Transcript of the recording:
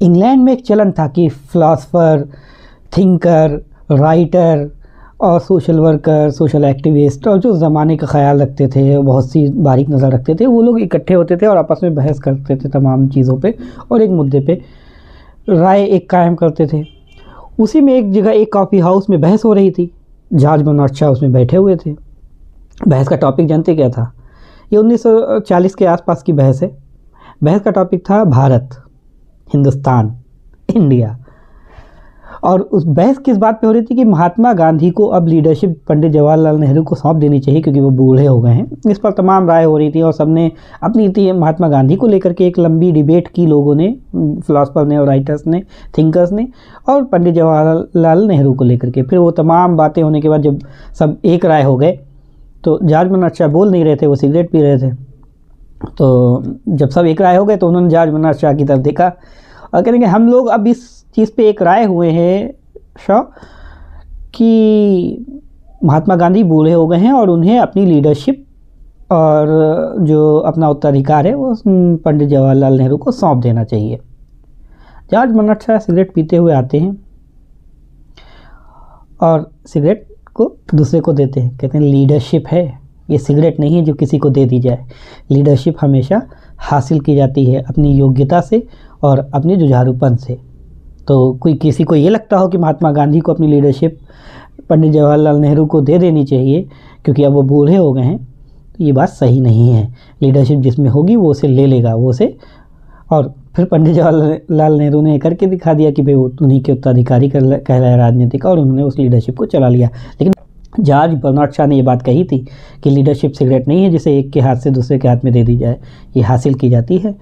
England में एक चलन था कि फ़िलासफ़र, थिंकर, राइटर और सोशल वर्कर, सोशल एक्टिविस्ट और जो ज़माने का ख़याल रखते थे, बहुत सी बारीक नज़र रखते थे, वो लोग इकट्ठे होते थे और आपस में बहस करते थे तमाम चीज़ों पे और एक मुद्दे पे राय एक कायम करते थे। उसी में एक जगह एक कॉफ़ी हाउस में बहस हो रही थी। जॉर्ज बर्नार्ड शॉ उसमें बैठे हुए थे। बहस का टॉपिक जानते क्या था? ये 1940 के आसपास की बहस है। बहस का टॉपिक था भारत, हिंदुस्तान, इंडिया। और उस बहस किस बात पे हो रही थी कि महात्मा गांधी को अब लीडरशिप पंडित जवाहरलाल नेहरू को सौंप देनी चाहिए क्योंकि वो बूढ़े हो गए हैं। इस पर तमाम राय हो रही थी और सबने अपनी महात्मा गांधी को लेकर के एक लंबी डिबेट की, लोगों ने, फिलासफर ने और राइटर्स ने, थिंकर्स ने, और पंडित जवाहरलाल नेहरू को लेकर के। फिर वो तमाम बातें होने के बाद जब सब एक राय हो गए तो जॉर्ज बर्नार्ड शॉ बोल नहीं रहे थे, वो सिगरेट पी रहे थे। तो जब सब एक राय हो गए तो उन्होंने जॉर्ज बर्नार्ड शॉ की तरफ देखा और कहेंगे हम लोग अब इस चीज़ पे एक राय हुए हैं शॉ कि महात्मा गांधी बूढ़े हो गए हैं और उन्हें अपनी लीडरशिप और जो अपना उत्तराधिकार है वो पंडित जवाहरलाल नेहरू को सौंप देना चाहिए। जॉर्ज बर्नार्ड शॉ सिगरेट पीते हुए आते हैं और सिगरेट को दूसरे को देते हैं। कहते हैं लीडरशिप है, ये सिगरेट नहीं है जो किसी को दे दी जाए। लीडरशिप हमेशा हासिल की जाती है अपनी योग्यता से और अपने जुझारूपन से। तो कोई किसी को ये लगता हो कि महात्मा गांधी को अपनी लीडरशिप पंडित जवाहरलाल नेहरू को दे देनी चाहिए क्योंकि अब वो बूढ़े हो गए हैं, तो ये बात सही नहीं है। लीडरशिप जिसमें होगी वो उसे ले लेगा, वो उसे। और फिर पंडित जवाहरलाल नेहरू ने करके दिखा दिया कि भाई वो उन्हीं के उत्तराधिकारी कहलाया राजनीतिक, और उन्होंने उस लीडरशिप को चला लिया। लेकिन जॉर्ज बर्नार्ड शॉ ने ये बात कही थी कि लीडरशिप सिगरेट नहीं है जिसे एक के हाथ से दूसरे के हाथ में दे दी जाए, ये हासिल की जाती है